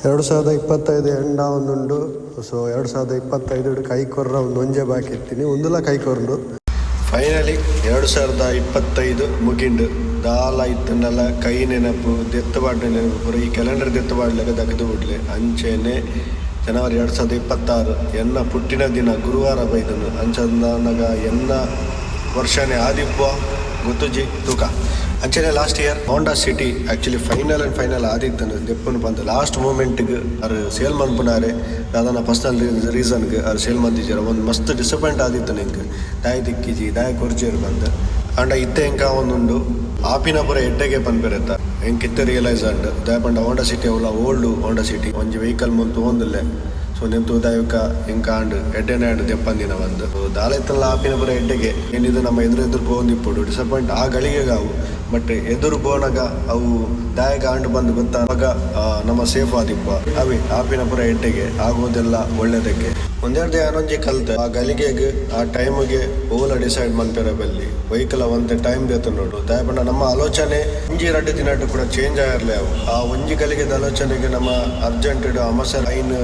2025 ಎಂಡ ಒಂದುಂಡು. So 2025 ಕೈಕೊರ್ರ ಒಂಜೆ ಬಾಕಿ ಇತ್ತೀನಿ ಒಂದುಲ ಕೈಕೊರ್ದು finally 2025 ಮುಗಿಂಡು ದಾಲ ಇತ್ತಂಡಲ ಕೈ ನೆನಪು ದೆತ್ತುಪಾಡಿನ ನೆನಪು ಪೂರ ಈ ಕ್ಯಾಲೆಂಡರ್ ದೆತ್ತುಪಾಡ್ಲಾಗ ದಗದು ಬಿಡ್ಲೆ ಅಂಚೆನೆ ಜನವರಿ 2026 ಎನ್ನ ಪುಟ್ಟಿನ ದಿನ ಗುರುವಾರ ಬೈದನು ಅಂಚಂದನಗ ಎನ್ನ ವರ್ಷನೇ ಆದಿಪ್ಪ ಗೊತ್ತುಜಿ ತೂಕ ಅಂಚನೆ last year Honda City actually final ಆದಿತ್ತನು ದೆಪ್ಪನು ಬಂದು ಲಾಸ್ಟ್ ಮೂಮೆಂಟ್ಗೆ ಅವ್ರು ಸೇಲ್ ಮನ್ಪುನಾರೆ ಅದನ್ನ ಪರ್ಸ್ನಲ್ ರೀಸನ್ಗೆ ಅವ್ರು ಸೇಲ್ ಮಂದಿಜಾರ ಒಂದು ಮಸ್ತ್ ಡಿಸಪಾಯಿಂಟ್ ಆದಿತ್ತು ನಿಂಗೆ ದಾಯ ದಿಕ್ಕಿಜಿ ದಾಯ ಕೊರ್ಜೇರು ಬಂದು ಅಂಡ ಇತ್ತೆ ಎಂಕ ಒಂದುಂಡು ಆಪಿನ ಪುರ ಎಡ್ಡೆಗೆ ಪನ್ಪೆರೆತ್ತ ಹೆಂಗೆ ಕಿತ್ತೆ ರಿಯಲೈಸ್ ಅಂಡ್ ದಾಯ ಪಂಡ ಹೋಂಡಾ ಸಿಟಿ ಅವಳ ಓಲ್ಡ್ ಹೋಂಡಾ ಸಿಟಿ ಒಂಜಿ ವೆಹಿಕಲ್ ಮುಂತು ಒಂದಿಲ್ಲೆ ಸೊ ನೆಂತು ದಾಯಕ ಹಿಂಗೆ ಆಂಡ್ ಎಡ್ಡೆನೆ ಆಂಡ್ ದೆಪ್ಪಂದಿನ ಬಂದು ದಾಲೆತ್ತಲ್ಲ ಆಪಿನ ಪುರ ಎಡ್ಡೆಗೆ ಏನಿದು ನಮ್ಮ ಎದುರು ಬೋಂದಿಪ್ಪಡು ಡಿಸಪಾಯಿಂಟ್ ಆ ಗಳಿಗೆಗ ಅವು ಬಟ್ ಎದುರು ಬೋನಾಗ ಅವು ದಾಯಕ ಆಂಡ್ ಬಂದು ಗೊತ್ತಾಗ ನಮ್ಮ ಸೇಫ್ ಆದಿಪ್ಪ ಅವೇ ಆಪಿನ ಪುರ ಎಡ್ಡೆಗೆ ಆಗೋದೆಲ್ಲ ಒಳ್ಳೇದಕ್ಕೆ ಒಂದೆರಡು ಏನೊಂಜಿ ಕಲ್ತೆ ಆ ಗಳಿಗೆಗೆ ಆ ಟೈಮಿಗೆ ಓಲ ಡಿಸೈಡ್ ಮಾಡ್ತಾರೆ ಬಲ್ಲಿ ವೆಹಿಕಲ್ ಅವಂತೆ ಟೈಮ್ ದೇತ ನೋಡು ದಯಪಂಡ ನಮ್ಮ ಆಲೋಚನೆ ಒಂಜಿ 2 ದಿನ ಕೂಡ ಚೇಂಜ್ ಆಗಿರಲಿ ಅವು ಆ ಒಂಜಿ ಗಳಿಗೆದ ಆಲೋಚನೆಗೆ ನಮ್ಮ ಅರ್ಜೆಂಟೆಡ್ ಅಮಸ ಲೈನ್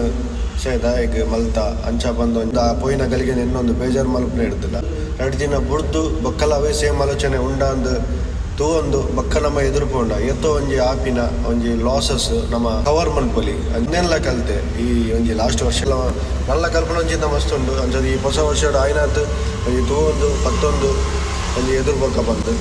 ದಾಯಿಗೆ ಮಲ್ತ ಅಂಚ ಬಂದು ಆ ಪೋಯಿನ ಗಲಿಗೆ ಇನ್ನೊಂದು ಬೇಜಾರು ಮಲ್ಪನೆ ಇಡ್ತಿಲ್ಲ 2 ದಿನ ಬುಡ್ದು ಬಕ್ಕಲ ಅವೇ ಸೇಮ್ ಆಲೋಚನೆ ಉಂಡ ಅಂದು ತೂವೊಂದು ಬಕ್ಕ ನಮ್ಮ ಎದುರುಪೋಂಡ ಎತ್ತೋ ಒಂಜಿ ಆಪಿನ ಒಂಜಿ ಲಾಸಸ್ ನಮ್ಮ ಕವರ್ ಮನ್ಪೊಲಿ ಅದನ್ನೆಲ್ಲ ಕಲಿತೆ ಈ ಒಂಜಿ ಲಾಸ್ಟ್ ವರ್ಷ ನಲ್ಲ ಕಲ್ಪನೆ ಒಂಜಿಂದ ಮಸ್ತ್ ಉಂಡು ಅಂಚದು ಈ ಹೊಸ ವರ್ಷ ಆಯ್ನಾತ್ ಒಂಜಿ ತೂವೊಂದು 11 ಒಂಜಿ ಎದುರು ಬೊಕ್ಕ ಬಂದು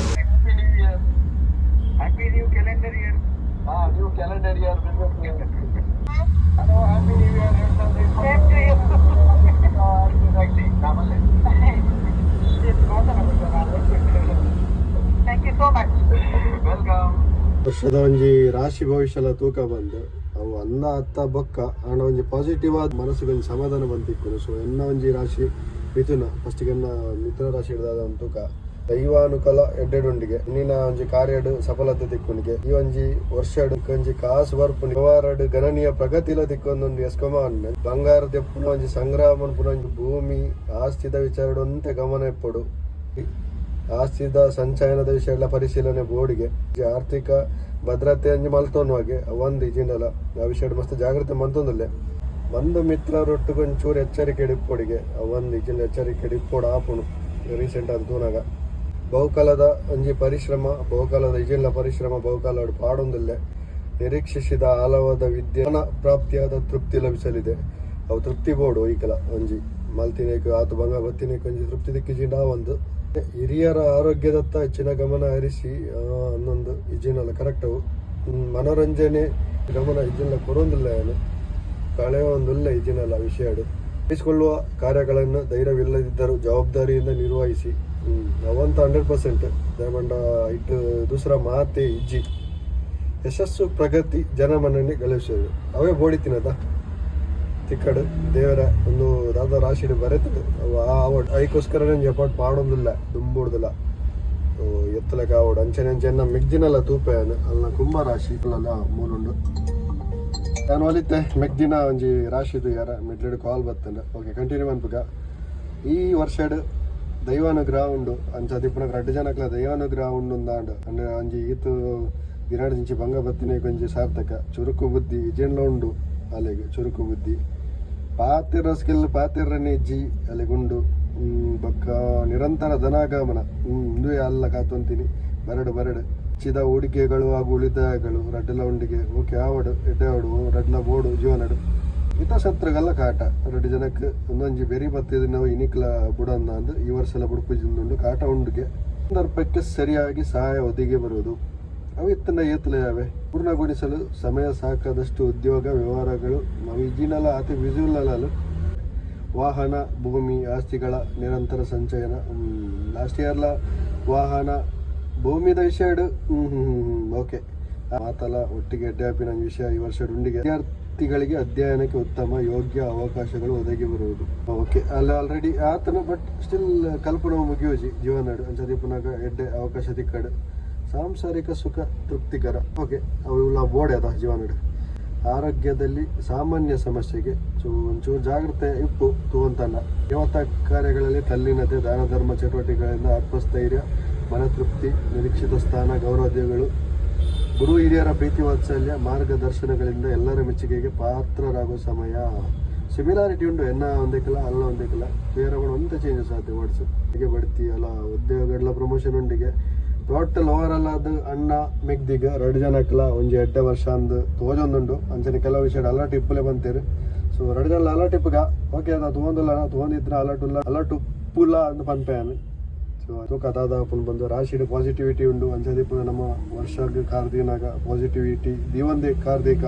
ವರ್ಷದ ಒಂಜಿ ರಾಶಿ ಭವಿಷ್ಯಲ ತೂಕ ಬಂದು ಅವು ಅನ್ನ ಅತ್ತ ಬೊಕ್ಕ ಆಂಡ ಒಂಜಿ ಪಾಸಿಟಿವ್ ಆದ ಮನಸ್ಸಿಗೆ ಒಂಜಿ ಸಮಾಧಾನ ಬಂತಿಕ್ಕನು. ಸೊ ಎನ್ನ ಒಂಜಿ ರಾಶಿ ಮಿಥುನ ಫಸ್ಟಿಗೆ ಎನ್ನ ಮಿಥುನ ರಾಶಿ ಹಿಡಿದಾದ ಒಂದು ತೂಕ ದೈವಾನುಕೂಲ ಎಡ್ಡೆಡುಂಡಿಗೆ ಇನ್ನಿನ ಒಂಜಿ ಕಾರ್ಯಡ್ ಸಫಲತೆ ತಿಕ್ಕುನಿಗೆ ಈ ಒಂಜಿ ವರ್ಷಡ್ ಒಂಜಿ ಕಾಸು ಬರ್ಪುನಿ ವ್ಯವಹಾರಡ್ ಗಣನೀಯ ಪ್ರಗತಿಲ ತಿಕ್ಕೊಂದೊಂದು ಎಸ್ಕೊಮ ಅನ್ನ ಬಂಗಾರ ತೆಪ್ಪುನ ಒಂಜಿ ಸಂಗ್ರಹ ಮನ್ಪುನ ಒಂಜಿ ಭೂಮಿ ಆಸ್ತಿದ ವಿಚಾರಡೊಂತೆ ಗಮನ ಎಪ್ಪಡು ಆಸ್ತಿದ ಸಂಚಯನದ ವಿಷಯ ಎಲ್ಲ ಪರಿಶೀಲನೆ ಬೋರ್ಡ್ಗೆ ಆರ್ಥಿಕ ಭದ್ರತೆ ಅಂಜಿ ಮಲ್ತೋನ್ವಾಗೆ ಒಂದು ಇಜಿಂಡಲ್ಲ ಆ ವಿಷಯ ಮಸ್ತ್ ಜಾಗ್ರತೆ ಮಂತೊಂದಲ್ಲೇ ಒಂದು ಮಿತ್ರರೊಟ್ಟಿಗೆ ಒಂಚೂರು ಎಚ್ಚರಿಕೆ ಇಡಿಪ್ಪೊಡಿಗೆ ಒಂದು ಇಜಿಂಡ ಎಚ್ಚರಿಕೆ ಇಡಿಪ್ಪೋಡು ಆಪುಣು ರೀಸೆಂಟ್ ಆದ ತೂನಾಗ ಬಹುಕಾಲದ ಒಂಜಿ ಪರಿಶ್ರಮ ಬಹುಕಾಲದ ಇಜಿಂಡ್ಲ ಪರಿಶ್ರಮ ಬಹುಕಾಲ ಪಾಡೊಂದಿಲ್ಲೆ ನಿರೀಕ್ಷಿಸಿದ ಆಲವಾದ ವಿದ್ಯಾನ ಪ್ರಾಪ್ತಿಯಾದ ತೃಪ್ತಿ ಲಭಿಸಲಿದೆ ಅವು ತೃಪ್ತಿ ಬೋರ್ಡು ಈಕಲ ಒಂಜಿ ಮಲ್ತಿನೇಕು ಆತು ಬಂಗ ಬತ್ತಿನೇಕು ಒಂಜಿ ತೃಪ್ತಿ ದಿಕ್ಕಿಜಿಂಡ ಒಂದು ಹಿರಿಯರ ಆರೋಗ್ಯದತ್ತ ಹೆಚ್ಚಿನ ಗಮನ ಹರಿಸಿ ಅನ್ನೊಂದು ಇಜಿನಲ್ಲ ಕರೆಕ್ಟ್ ಅವು ಮನೋರಂಜನೆ ಗಮನ ಇಜಿನ ಕೊಡೋದಿಲ್ಲ ಏನು ಕಳೆಯೋ ಒಂದಿಲ್ಲ ಇಜಿನಲ್ಲ ವಿಷಯ ಇಸ್ಕೊಳ್ಳುವ ಕಾರ್ಯಗಳನ್ನು ಧೈರ್ಯವಿಲ್ಲದಿದ್ದರೂ ಜವಾಬ್ದಾರಿಯಿಂದ ನಿರ್ವಹಿಸಿ ಅವಂತ 100% ದಯಮಂಡ ಇಟ್ಟು ದೂಸರ ಮಾತೆ ಇಜ್ಜಿ ಯಶಸ್ಸು ಪ್ರಗತಿ ಜನಮನ್ನಣೆ ಗಳಿಸೋದು ಅವೇ ಬೋಡಿತಿನದ ತಿಕ್ಕಡು ದೇವರ ಒಂದು ದಾದ ರಾಶಿ ಬರೆತದೆ ಅದಕ್ಕೋಸ್ಕರ ಎಪಾಟ್ ಮಾಡೋದಿಲ್ಲ ದುಂಬುಡ್ದಿಲ್ಲ ಎತ್ತಲಕ ಆವಡು ಅಂಚೆನ ಮೆಗ್ದಿನಲ್ಲ ತೂಪೆಯನ್ನು ಅಲ್ಲ ಕುಂಭ ರಾಶಿ ಅಲ್ಲ ಮೂಲುಂಡು ನಾನು ಒಲಿತೆ ಮೆಗ್ದಿನ ಒಂಜಿ ರಾಶಿದು ಯಾರ ಮಿಡ್ಲೆಡ್ ಕಾಲ್ ಬರ್ತಂಡ ಓಕೆ ಕಂಟಿನ್ಯೂ ಅನ್ಪಗ ಈ ವರ್ಷಡ್ ದೈವಾನುಗ್ರಹ ಉಂಡು ಅಂಚದಿಪ್ಪುನ 2 ಜನಕ್ಲ ದೈವಾನುಗ್ರಹ ಉಂಡು ಅಂದಾಂಡು ಅಂದ್ರೆ ಒಂಜಿ ಈತು ದಿನಾಡು ದಿಂಚಿ ಭಂಗ ಬತ್ತಿನ ಕೊಂಚ ಸಾರ್ಥಕ ಚುರುಕು ಬುದ್ಧಿ ಇಜೆಂಡ್ಲ ಉಂಡು ಅಲೆಗೆ ಚುರುಕು ಬುದ್ಧಿ ಪಾತಿರ ಸ್ಕಿಲ್ ಪಾತಿರನೆ ಇಜ್ಜಿ ಅಲೆಗುಂಡು ಬೊಕ್ಕ ನಿರಂತರ ಧನಾಗಮನ ಇಂದುವೆ ಅಲ್ಲ ಕಾತೊಂತೀನಿ ಬರಡು ಚಿದ ಹೂಡಿಕೆಗಳು ಹಾಗೂ ಉಳಿತಾಯಗಳು ರಡ್ಡಲ ಉಂಡಿಗೆ ಓಕೆ ಆವಡು ಎಡ್ಡೆ ಆವಡು ರಡ್ಲ ಬೋಡು ಜೀವನಡು ಹಿತಶತ್ರುಗಲ್ಲ ಕಾಟ 2 ಜನಕ್ಕೆ ಒಂದೊಂಜಿ ಬೆರಿ ಬತ್ತಿದ ನಾವು ಇನಿಕ್ಲ ಬುಡನ್ನ ಅಂದು ಈ ವರ್ಷ ಎಲ್ಲ ಬುಡುಪುಜಿಂದುಂಡು ಕಾಟ ಉಂಡಿಗೆ ಸಂದರ್ಭಕ್ಕೆ ಸರಿಯಾಗಿ ಸಹಾಯ ಒದಗಿ ಬರುವುದು ಅವು ಇತ್ತನ ಏತಲೆಯಾವೆ ಪೂರ್ಣಗೊಳಿಸಲು ಸಮಯ ಸಾಕಾದಷ್ಟು ಉದ್ಯೋಗ ವ್ಯವಹಾರಗಳು ನಾವು ಇಜಿನಲ್ಲ ಅತಿ ವಿಜುವಲ್ ವಾಹನ ಭೂಮಿ ಆಸ್ತಿಗಳ ನಿರಂತರ ಸಂಚಯನ ಲಾಸ್ಟ್ ಇಯರ್ಲ ವಾಹನ ಭೂಮಿದ ವಿಷಯ ಓಕೆ ಮಾತಲ್ಲ ಒಟ್ಟಿಗೆ ಅಡ್ಡಾಪಿನ ವಿಷಯ ಈ ವರ್ಷ ಉಂಡಿಗೆ ವಿದ್ಯಾರ್ಥಿಗಳಿಗೆ ಅಧ್ಯಯನಕ್ಕೆ ಉತ್ತಮ ಯೋಗ್ಯ ಅವಕಾಶಗಳು ಒದಗಿ ಬರುವುದು ಓಕೆ ಅಲ್ಲ ಆಲ್ರೆಡಿ ಆತನ ಬಟ್ ಸ್ಟಿಲ್ ಕಲ್ಪನಾ ಮುಗಿಯೋಜಿ ಜೀವನಾಡು ಅಂಚದಿ ಪುನಃ ಎಡ್ಡೆ ಅವಕಾಶ ತಿಕ್ಕಡು ಸಾಂಸಾರಿಕ ಸುಖ ತೃಪ್ತಿಕರ ಓಕೆ ಅವೆಲ್ಲ ಬೋಡೆ ಅದ ಜೀವನಡು ಆರೋಗ್ಯದಲ್ಲಿ ಸಾಮಾನ್ಯ ಸಮಸ್ಯೆಗೆ ಸೊ ಒಂಚೂರು ಜಾಗ್ರತೆ ಇಪ್ಪು ತೂವಂತಲ್ಲ ಯುವತ ಕಾರ್ಯಗಳಲ್ಲಿ ತಲ್ಲೀನತೆ ದಾನ ಧರ್ಮ ಚಟುವಟಿಕೆಗಳಿಂದ ಆತ್ಮಸ್ಥೈರ್ಯ ಮನತೃಪ್ತಿ ನಿರೀಕ್ಷಿತ ಸ್ಥಾನ ಗೌರವಗಳು ಗುರು ಹಿರಿಯರ ಪ್ರೀತಿ ವಾತ್ಸಲ್ಯ ಮಾರ್ಗದರ್ಶನಗಳಿಂದ ಎಲ್ಲರ ಮೆಚ್ಚುಗೆಗೆ ಪಾತ್ರರಾಗುವ ಸಮಯ. ಸಿಮಿಲಾರಿಟಿ ಉಂಟು ಎನ್ನ ಒಂದೇಕಲ್ಲ ಅಲ್ಲ ಒಂದೇಕಲ್ಲ ಬೇರೆ ಕೂಡ ಒಂತ ಚೇಂಜಸ್ ಆಯ್ತು ವರ್ಡ್ಸ್ ಹೀಗೆ ಬಡ್ತಿ ಅಲ್ಲ ಉದ್ಯೋಗ ಪ್ರಮೋಷನ್ ಉಂಡಿಗೆ ಟೋಟಲ್ ಓವರ್ ಅದು ಅಣ್ಣ ಮೆಗ್ದಿಗೆ 2 ಜನಕ್ಕಲ್ಲ ಒಂಜಿ 8 ವರ್ಷ ಅಂದು ತೋಜೊಂದುಂಡು ಅಂಚನೆ ಕೆಲವು ವಿಷಯ ಅಲರ್ಟ್ ಇಪ್ಪಲೆ ಬಂತೇರು. ಸೊ 2 ಜನ ಅಲರ್ಟ್ ಇಪ್ಪಗ ಓಕೆ ಅದ ತೊಗೊಂಡಿದ್ರೆ ಅಲರ್ಟ್ ಉಪ್ಪುಲ್ಲ ಅಂತ ಪನ್ಪೇನು. ಸೊ ತೂಕ ದಾದಾಪುನ್ ಬಂದು ರಾಶಿಡ್ ಪಾಸಿಟಿವಿಟಿ ಉಂಡು ಅಂಚದಿಪ್ಪು ನಮ್ಮ ವರ್ಷಕ್ಕೆ ಕಾರ್ದಿನಾಗ ಪಾಸಿಟಿವಿಟಿ ದಿವಂದೇ ಕಾರ್ದಿಕ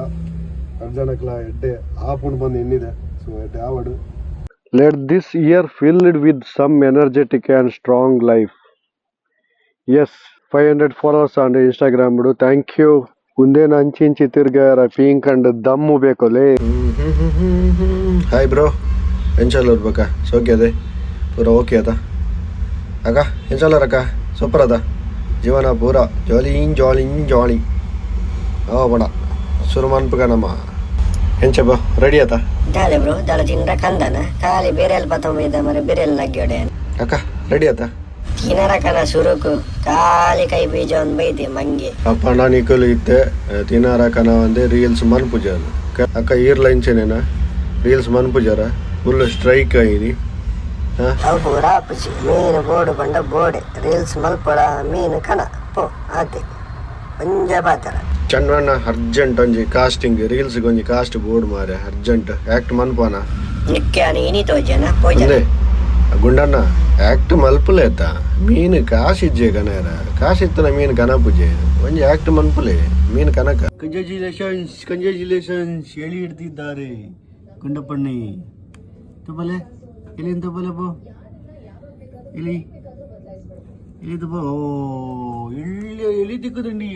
2 ಜನಕ್ಕಲ ಎಡ್ಡೆ ಆಪುಂಡು ಬಂದು ಎನ್ನಿದೆ. ಸೊ ಎಡ್ಡೆ ಆವಡು let this year filled with some energetic and strong life. Yes 500 followers on Instagram ಬಿಡು. Thank you. ಮುಂದೇನು ಅಂಚಿ ತಿರ್ಗಾರ ಪೀಂಕ್ ಅಂಡ್ ದಮ್ಮು ಬೇಕಲ್ಲೇ. ಹಾಯ್ ಬ್ರೋ, ಎಂಚಾಲು ಇರ್ಬೇಕಾ ಸೋಕೆ ಅದೇ ಪೂರ ಓಕೆ ಅದ ಅಕ್ಕ ಎಂಚಾಲರಕ್ಕ ಸೂಪರ್ ಅದ ಜೀವನ ಪೂರ ಜಾಲಿ ಬಡ ಶುರು ಮನ್ಪಗ ನಮ್ಮ ಎಂಚ ಬಾ ರೆಡಿ ಆತ ದಾಲೆ ಬ್ರೋ ದಾಲ ತಿಂದ ಕಂದನ ಖಾಲಿ ಬೇರೆಲ್ ಪತೊಂಬೈದ ಮರೆ ಬೇರೆಲ್ ನಗ್ಯೋಡೆ ಅಕ್ಕ ರೆಡಿ ಆತ ತಿನರಕನ ಸುರುಕು ಖಾಲಿ ಕೈ ಬೀಜ ಒಂದು ಬೈದೆ ಮಂಗೆ ಅಪ್ಪ ನಾನು ಇಕ್ಕಲು ಇತ್ತೆ ತಿನರಕನ ಒಂದೇ ರೀಲ್ಸ್ ಮನ್ಪುಜಾರ ಅಕ್ಕ ಈರ್ಲೈನ್ಸೇನೇನ ರೀಲ್ಸ್ ಮನ್ಪುಜಾರ ಫುಲ್ ಸ್ಟ್ರೈಕ್ ಆಯಿನಿ ಅವು ಪೂರ ಪುಚಿ ಮೀನು ಬೋಡು ಬಂಡ ಬೋಡೆ ರೀಲ್ಸ್ ಮಲ್ಪಡ ಮೀನು ಕಣ ಪೋ ಆತೆ ಒಂಜ ಬಾತರ ಚಂದ್ರಣ್ಣ ಅರ್ಜೆಂಟ್ ಒಂಜಿ ಕಾಸ್ಟಿಂಗ್ ರೀಲ್ಸ್ಗೆ ಒಂಜಿ ಕಾಸ್ಟ್ ಬೋರ್ಡ್ ಮಾರೆ ಅರ್ಜೆಂಟ್ ಆಕ್ಟ್ ಮನ್ಪಾನ ನಿಕ್ಕಾನಿ ಇನಿ ತೋಜನ ಪೋಜನೆ ಗುಂಡಣ್ಣ ಆಕ್ಟ್ ಮಲ್ಪುಲೇತ ಮೀನು ಕಾಸಿಜ್ಜೆ ಗನೇರ ಕಾಸಿತ್ತನ ಮೀನು ಕನ ಪೂಜೆ ಒಂಜಿ ಆಕ್ಟ್ ಮನ್ಪುಲೆ ಮೀನು ಕನಕ ಕಂಗ್ರಾಚುಲೇಷನ್ಸ್ ಹೇಳಿ ಹಿಡ್ತಿದ್ದಾರೆ ಗುಂಡಪ್ಪಣ್ಣಿ ತುಬಲೆ ಎಲ್ಲಿಂದ ತುಬಲೆ ಪೋ ಇಲ್ಲಿ ತುಬ ಓ ಎಲ್ಲಿ ತಿಕ್ಕದಂಡಿ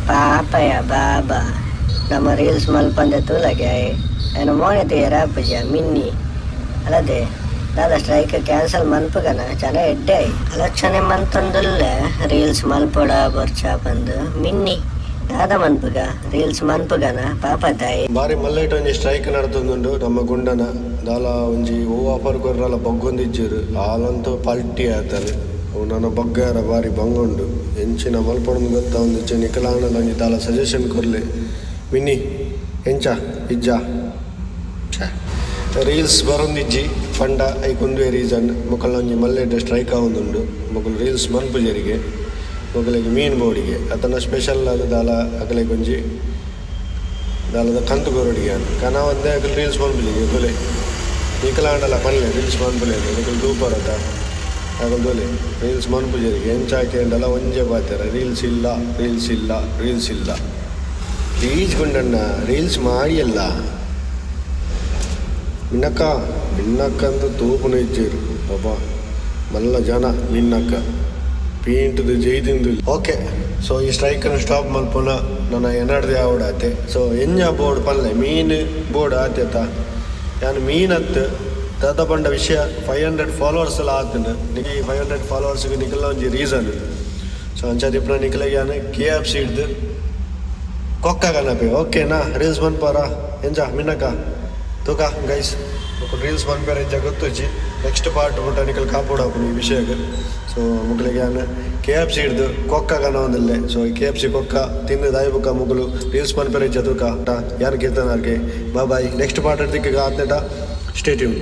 ಪಾಪಯ ಬಾಬಾ ನಮ್ಮ ರೀಲ್ಸ್ ಮಲ್ಪಂದೆ ತೂಲಗೆ ಏನು ಮೋನೆ ತೀರ ಪೂಜ ಮಿನ್ನಿ ಅಲ್ಲದೆ ದಾದ ಸ್ಟ್ರೈಕ್ ಕ್ಯಾನ್ಸಲ್ ಮನ್ಪಗನ ಚೆನ್ನ ಎಡ್ಡೆ ಅಲಕ್ಷಣೆ ಮನ್ತೊಂದುಲ್ಲೆ ರೀಲ್ಸ್ ಮಲ್ಪೊಡ ಬರ್ಚ ಬಂದು ಮಿನ್ನಿ ದಾದ ಮನ್ಪುಗ ರೀಲ್ಸ್ ಮನ್ಪುಗನ ಪಾಪ ತಾಯಿ ಬಾರಿ ಮಲ್ಲೈಟ್ ಒಂಜಿ ಸ್ಟ್ರೈಕ್ ನಡ್ತೊಂದುಂಡು ನಮ್ಮ ಗುಂಡನ ದಾಲ ಒಂಜಿ ಹೂ ಆಫರ್ ಕೊರ್ರಲ್ಲ ಬಗ್ಗೊಂದಿಜ್ಜರು ಆಲಂತೂ ಪಲ್ಟಿ ಆತರು ಅವು ನನ್ನ ಬಗ್ಗಾರ ಬಾರಿ ಬಂಗುಂಡು ಎಂಚಿನ ಮಲ್ಪೊಂದು ಗೊತ್ತಾ ಒಂದಿಚ್ಚೆ ನಿಖಲಾಂಗಲ ಒಂಜಿ ದಾಲ ಸಜೆಷನ್ ಕೊರ್ಲೆ ಮಿನ್ನಿ ಎಂಚ ಇಜ್ಜ ರೀಲ್ಸ್ ಬರೊಂದಿಜ್ಜಿ ಪಂಡ ಐಕೊಂದುವೆ ರೀಸನ್ ಮೊಕಲ್ ಒಂಜಿ ಮಲ್ಲೆಡ್ಡೆ ಸ್ಟ್ರೈಕ್ ಆವೊಂದುಂಡು ಮೊಕಲ್ ರೀಲ್ಸ್ ಮನ್ಪುಜರಿಗೆ ಮೊಕಲಿಗೆ ಮೀನು ಬೋಡಿಗೆ ಅದನ್ನು ಸ್ಪೆಷಲ್ ಆದ ದಾಲ ಅಕಲಿಗೆ ಒಂಜಿ ದಾಲದ ಕಂತು ಕೊರಡಿಗೆ ಕನ ಒಂದೇ ಅಕಲ್ ರೀಲ್ಸ್ ಮನ್ಪುಜಿಗೆ ಕೊಲೆ ನಿಖಲಾಂಡಲ ಪಲ್ಲೆ reels ಮನ್ಪುಲೆ Nikhil ದೂಪರತ Akal ದೋಲೆ reels ಮನ್ಪುಜರಿಗೆ ಎಂಚಾಕೆ ಅಂಡಲ ಒಂಜೆ ಬಾತಾರ reels ಇಲ್ಲ ಪ್ಲೀಸ್ ಗುಂಡಣ್ಣ ರೀಲ್ಸ್ ಮಾಡಿಯಲ್ಲ ಮಿನ್ನಕ್ಕಂತ ತೂಪುನ ಇಜ್ಜೇರು ಪಾಪ ಮಲ್ಲ ಜನ ಮಿನ್ನಕ್ಕ ಪೀಂಟದು ಜೈದಿಂದು ಓಕೆ. ಸೊ ಈ ಸ್ಟ್ರೈಕನ್ನು ಸ್ಟಾಪ್ ಮಲ್ಪುನ ನನ್ನ ಎನಡ್ದೆ ಆವಡಾತೆ. ಸೊ ಎಂಜ ಬೋರ್ಡ್ ಪಲ್ಲೆ ಮೀನು ಬೋರ್ಡ್ ಆತ್ಯತ ಯಾನು ಮೀನತ್ತು ದಾದ ಬಂಡ ವಿಷಯ 500 ಫಾಲೋವರ್ಸ್ ಎಲ್ಲ ಆತನು ನಿಖಿ 500 ಫಾಲೋವರ್ಸ್ಗೆ ನಿಖಲ್ಲ ಒಂಜಿ ರೀಸನ್. ಸೊ ಅಂಚಾದಿಪ್ಪನ ನಿಖಲಿಗೆ ಯಾನು KFC ಹಿಡ್ದು ಕೊಕ್ಕಾಗನಪೆ ಓಕೆನಾ ರೀಲ್ಸ್ ಮನ್ಪಾರ ಎಂಜ ಮಿನ್ನಕ್ಕ ತೂಕ ಗೈಸ್ ರೀಲ್ಸ್ ಮನ್ಪೇರ ಇಜ್ಜ ಗೊತ್ತುಜ್ಜಿ ನೆಕ್ಸ್ಟ್ ಪಾರ್ಟ್ ಬೊಟಾನಿಕಲ್ ಕಾಪಾಡಾಪುನು ಈ ವಿಷಯಕ್ಕೆ. ಸೊ ಮುಗ್ಲಿಗೆ ನಾನು KFC ಹಿಡ್ದು ಕೊಕ್ಕಾಗನ ಒಂದಲ್ಲೇ. ಸೊ ಈ KFC ಕೊಕ್ಕ ತಿಂದು ದಾಯ್ಬುಕ್ಕ ಮುಗ್ಲು ರೀಲ್ಸ್ ಮನ್ಪೇರ ಇಜ್ಜ ತೂಕ ಯಾರು ಕೀರ್ತನಾರ್ಗೆ ಬಾಯ್ ನೆಕ್ಸ್ಟ್ ಪಾರ್ಟ್ ಹಿಡ್ದಿಕ್ಕೆ ಆತ್ನೇಟ ಸ್ಟೇ ಟ್ಯೂನ್.